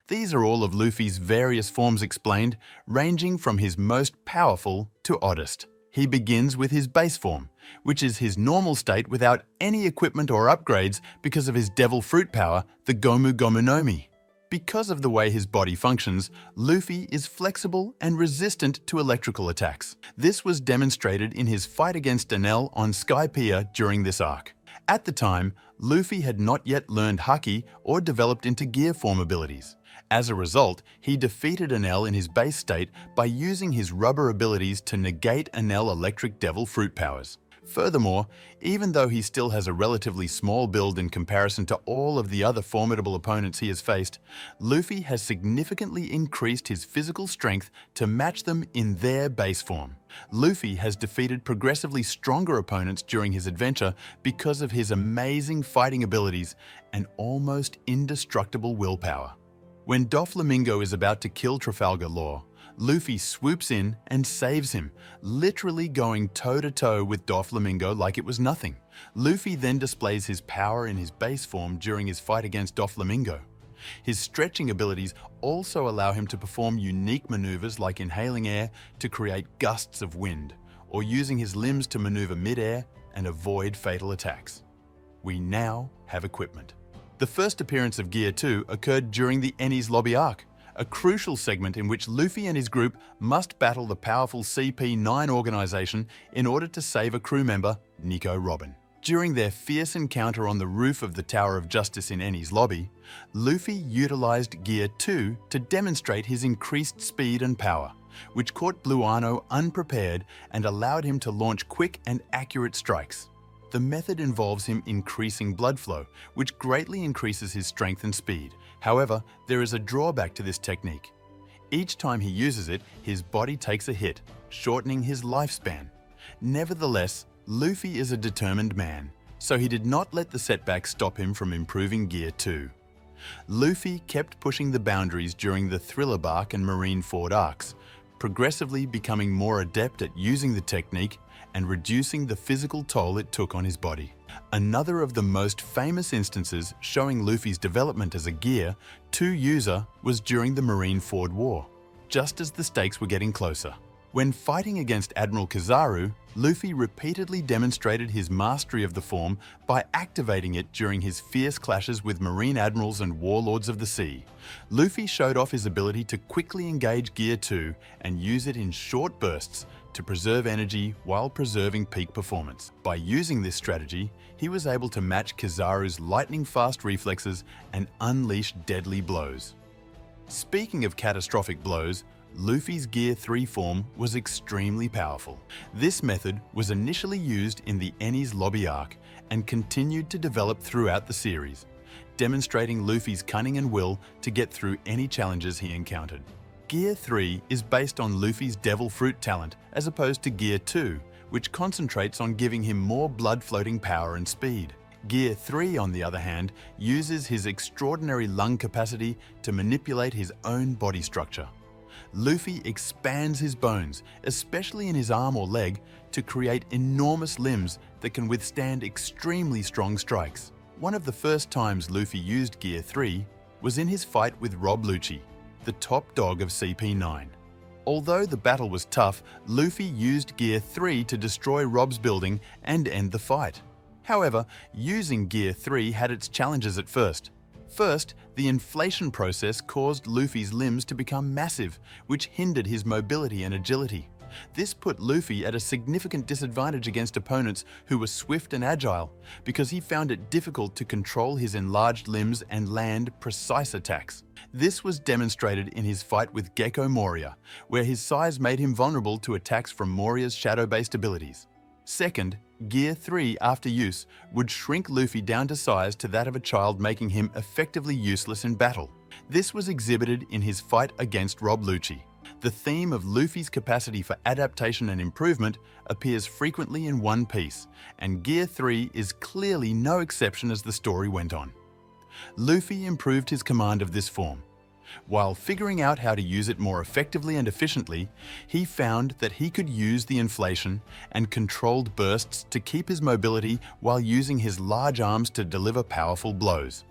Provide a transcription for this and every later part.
These are all of Luffy's various forms explained, ranging from his most powerful to oddest. He begins with his base form, which is his normal state without any equipment or upgrades because of his devil fruit power, the Gomu Gomu no Mi. Because of the way his body functions, Luffy is flexible and resistant to electrical attacks. This was demonstrated in his fight against Enel on Sky Pier during this arc. At the time, Luffy had not yet learned Haki or developed into gear form abilities. As a result, he defeated Enel in his base state by using his rubber abilities to negate Enel electric devil fruit powers. Furthermore, even though he still has a relatively small build in comparison to all of the other formidable opponents he has faced, Luffy has significantly increased his physical strength to match them in their base form. Luffy has defeated progressively stronger opponents during his adventure because of his amazing fighting abilities and almost indestructible willpower. When Doflamingo is about to kill Trafalgar Law, Luffy swoops in and saves him, literally going toe-to-toe with Doflamingo like it was nothing. Luffy then displays his power in his base form during his fight against Doflamingo. His stretching abilities also allow him to perform unique maneuvers like inhaling air to create gusts of wind, or using his limbs to maneuver mid-air and avoid fatal attacks. We now have equipment. The first appearance of Gear 2 occurred during the Enies Lobby arc, a crucial segment in which Luffy and his group must battle the powerful CP9 organization in order to save a crew member, Nico Robin. During their fierce encounter on the roof of the Tower of Justice in Enies Lobby, Luffy utilized Gear 2 to demonstrate his increased speed and power, which caught Bluano unprepared and allowed him to launch quick and accurate strikes. The method involves him increasing blood flow, which greatly increases his strength and speed. However, there is a drawback to this technique. Each time he uses it, his body takes a hit, shortening his lifespan. Nevertheless, Luffy is a determined man, so he did not let the setback stop him from improving Gear 2. Luffy kept pushing the boundaries during the Thriller Bark and Marineford arcs, progressively becoming more adept at using the technique and reducing the physical toll it took on his body. Another of the most famous instances showing Luffy's development as a Gear 2 user was during the Marineford War, just as the stakes were getting closer. When fighting against Admiral Kizaru, Luffy repeatedly demonstrated his mastery of the form by activating it during his fierce clashes with Marine Admirals and Warlords of the Sea. Luffy showed off his ability to quickly engage Gear 2 and use it in short bursts to preserve energy while preserving peak performance. By using this strategy, he was able to match Kizaru's lightning-fast reflexes and unleash deadly blows. Speaking of catastrophic blows, Luffy's Gear 3 form was extremely powerful. This method was initially used in the Enies Lobby arc and continued to develop throughout the series, demonstrating Luffy's cunning and will to get through any challenges he encountered. Gear 3 is based on Luffy's Devil Fruit talent as opposed to Gear 2, which concentrates on giving him more blood-floating power and speed. Gear 3, on the other hand, uses his extraordinary lung capacity to manipulate his own body structure. Luffy expands his bones, especially in his arm or leg, to create enormous limbs that can withstand extremely strong strikes. One of the first times Luffy used Gear 3 was in his fight with Rob Lucci, the top dog of CP9. Although the battle was tough, Luffy used Gear 3 to destroy Rob's building and end the fight. However, using Gear 3 had its challenges at first. First, the inflation process caused Luffy's limbs to become massive, which hindered his mobility and agility. This put Luffy at a significant disadvantage against opponents who were swift and agile, because he found it difficult to control his enlarged limbs and land precise attacks. This was demonstrated in his fight with Gecko Moria, where his size made him vulnerable to attacks from Moria's shadow-based abilities. Second, Gear 3 after use would shrink Luffy down to size to that of a child, making him effectively useless in battle. This was exhibited in his fight against Rob Lucci. The theme of Luffy's capacity for adaptation and improvement appears frequently in One Piece, and Gear 3 is clearly no exception as the story went on. Luffy improved his command of this form. While figuring out how to use it more effectively and efficiently, he found that he could use the inflation and controlled bursts to keep his mobility while using his large arms to deliver powerful blows.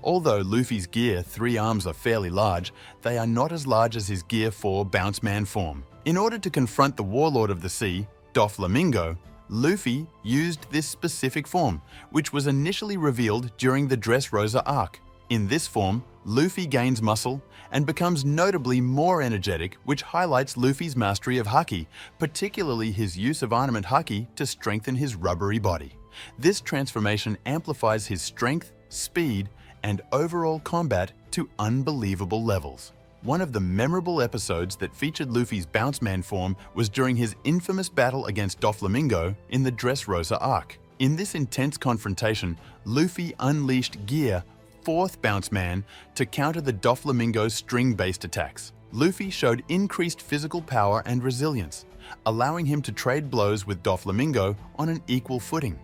Although Luffy's Gear 3 arms are fairly large, they are not as large as his Gear 4 Bounce Man form. In order to confront the Warlord of the Sea, Doflamingo, Luffy used this specific form, which was initially revealed during the Dressrosa arc. In this form, Luffy gains muscle and becomes notably more energetic, which highlights Luffy's mastery of Haki, particularly his use of Armament Haki to strengthen his rubbery body. This transformation amplifies his strength, speed, and overall combat to unbelievable levels. One of the memorable episodes that featured Luffy's Bounce Man form was during his infamous battle against Doflamingo in the Dressrosa arc. In this intense confrontation, Luffy unleashed Gear 4th Bounce Man to counter the Doflamingo's string-based attacks. Luffy showed increased physical power and resilience, allowing him to trade blows with Doflamingo on an equal footing.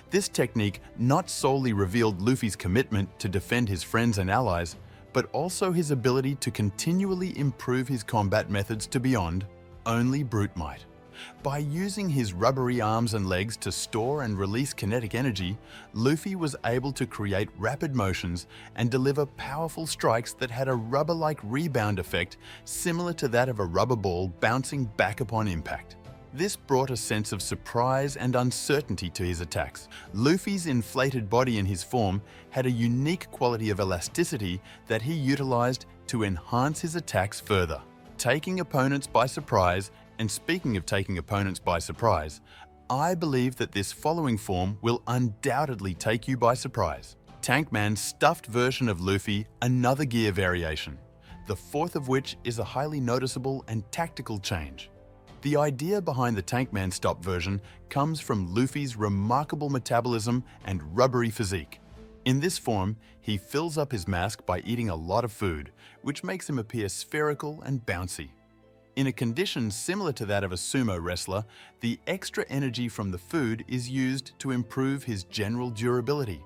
This technique not solely revealed Luffy's commitment to defend his friends and allies, but also his ability to continually improve his combat methods to beyond only brute might. By using his rubbery arms and legs to store and release kinetic energy, Luffy was able to create rapid motions and deliver powerful strikes that had a rubber-like rebound effect similar to that of a rubber ball bouncing back upon impact. This brought a sense of surprise and uncertainty to his attacks. Luffy's inflated body in his form had a unique quality of elasticity that he utilized to enhance his attacks further, taking opponents by surprise. And speaking of taking opponents by surprise, I believe that this following form will undoubtedly take you by surprise. Tankman's stuffed version of Luffy, another gear variation, the fourth of which is a highly noticeable and tactical change. The idea behind the Tankman Stop version comes from Luffy's remarkable metabolism and rubbery physique. In this form, he fills up his mask by eating a lot of food, which makes him appear spherical and bouncy. In a condition similar to that of a sumo wrestler, the extra energy from the food is used to improve his general durability,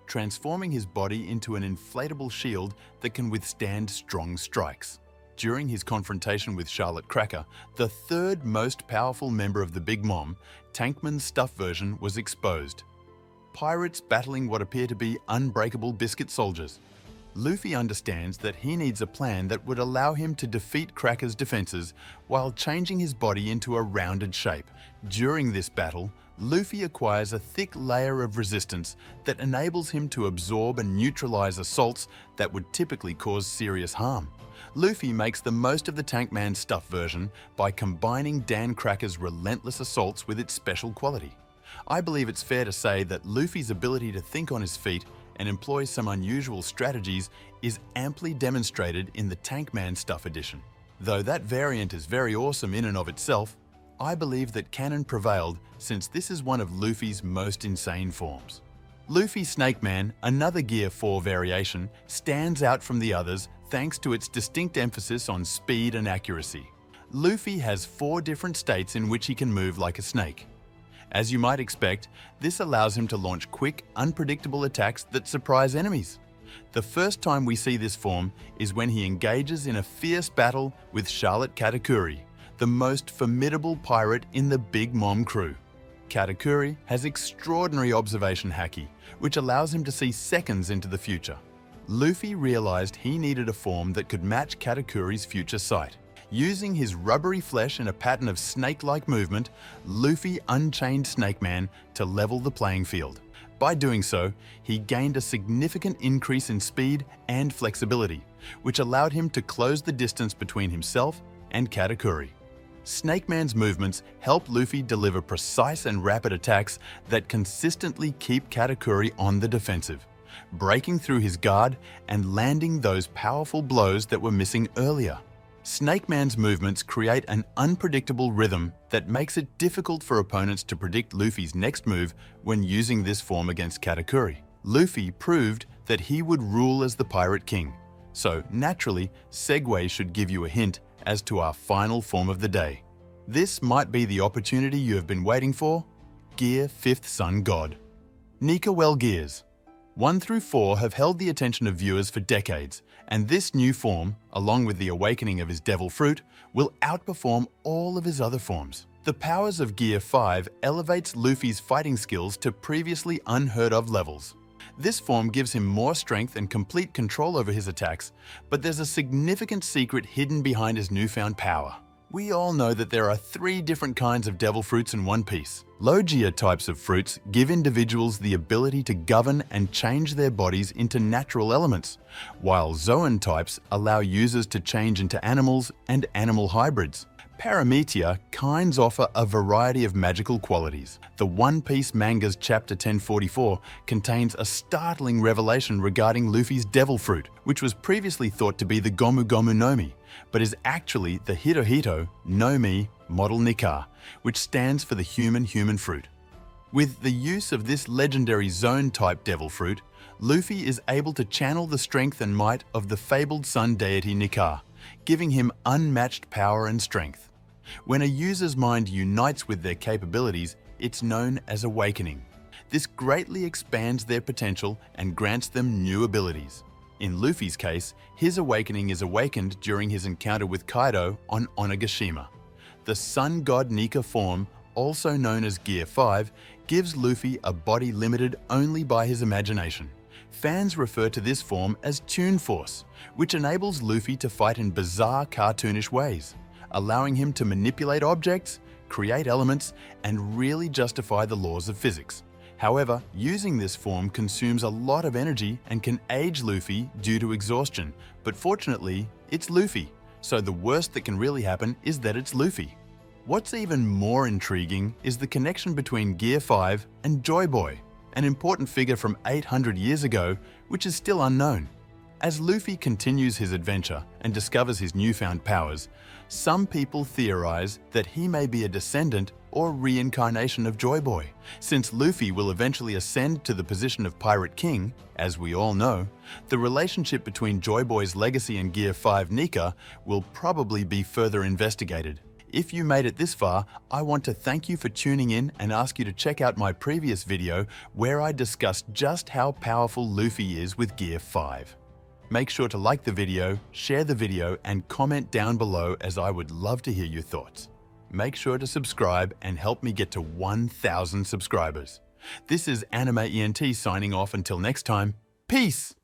transforming his body into an inflatable shield that can withstand strong strikes. During his confrontation with Charlotte Cracker, the third most powerful member of the Big Mom, Tankman's stuff version was exposed. Pirates battling what appear to be unbreakable biscuit soldiers. Luffy understands that he needs a plan that would allow him to defeat Cracker's defenses while changing his body into a rounded shape. During this battle, Luffy acquires a thick layer of resistance that enables him to absorb and neutralize assaults that would typically cause serious harm. Luffy makes the most of the Tankman Stuff version by combining Dan Cracker's relentless assaults with its special quality. I believe it's fair to say that Luffy's ability to think on his feet and employ some unusual strategies is amply demonstrated in the Tankman Stuff edition. Though that variant is very awesome in and of itself, I believe that canon prevailed since this is one of Luffy's most insane forms. Luffy Snake Man, another Gear 4 variation, stands out from the others thanks to its distinct emphasis on speed and accuracy. Luffy has 4 different states in which he can move like a snake. As you might expect, this allows him to launch quick, unpredictable attacks that surprise enemies. The first time we see this form is when he engages in a fierce battle with Charlotte Katakuri, the most formidable pirate in the Big Mom crew. Katakuri has extraordinary observation haki, which allows him to see seconds into the future. Luffy realized he needed a form that could match Katakuri's future sight. Using his rubbery flesh in a pattern of snake-like movement, Luffy unchained Snake Man to level the playing field. By doing so, he gained a significant increase in speed and flexibility, which allowed him to close the distance between himself and Katakuri. Snake Man's movements help Luffy deliver precise and rapid attacks that consistently keep Katakuri on the defensive, breaking through his guard and landing those powerful blows that were missing earlier. Snake Man's movements create an unpredictable rhythm that makes it difficult for opponents to predict Luffy's next move when using this form against Katakuri. Luffy proved that he would rule as the Pirate King, so naturally, Segway should give you a hint as to our final form of the day. This might be the opportunity you have been waiting for. Gear 5th Sun God. Nika Well Gears. 1 through 4 have held the attention of viewers for decades, and this new form, along with the awakening of his Devil Fruit, will outperform all of his other forms. The powers of Gear 5 elevates Luffy's fighting skills to previously unheard of levels. This form gives him more strength and complete control over his attacks, but there's a significant secret hidden behind his newfound power. We all know that there are 3 different kinds of devil fruits in One Piece. Logia types of fruits give individuals the ability to govern and change their bodies into natural elements, while Zoan types allow users to change into animals and animal hybrids. Parametia kinds offer a variety of magical qualities. The One Piece manga's chapter 1044 contains a startling revelation regarding Luffy's devil fruit, which was previously thought to be the Gomu Gomu no Mi, but is actually the Hirohito no Mi model Nikar, which stands for the human fruit. With the use of this legendary zone-type devil fruit, Luffy is able to channel the strength and might of the fabled sun deity Nikar, giving him unmatched power and strength. When a user's mind unites with their capabilities, it's known as awakening. This greatly expands their potential and grants them new abilities. In Luffy's case, his awakening is awakened during his encounter with Kaido on Onigashima. The Sun God Nika form, also known as Gear 5, gives Luffy a body limited only by his imagination. Fans refer to this form as Toon Force, which enables Luffy to fight in bizarre cartoonish ways, allowing him to manipulate objects, create elements, and really justify the laws of physics. However, using this form consumes a lot of energy and can age Luffy due to exhaustion, but fortunately, it's Luffy, so the worst that can really happen is that it's Luffy. What's even more intriguing is the connection between Gear 5 and Joy Boy, an important figure from 800 years ago, which is still unknown. As Luffy continues his adventure and discovers his newfound powers, some people theorize that he may be a descendant or reincarnation of Joy Boy. Since Luffy will eventually ascend to the position of Pirate King, as we all know, the relationship between Joy Boy's legacy and Gear 5 Nika will probably be further investigated. If you made it this far, I want to thank you for tuning in and ask you to check out my previous video where I discussed just how powerful Luffy is with Gear 5. Make sure to like the video, share the video, and comment down below as I would love to hear your thoughts. Make sure to subscribe and help me get to 1,000 subscribers. This is Anime ENT signing off until next time. Peace!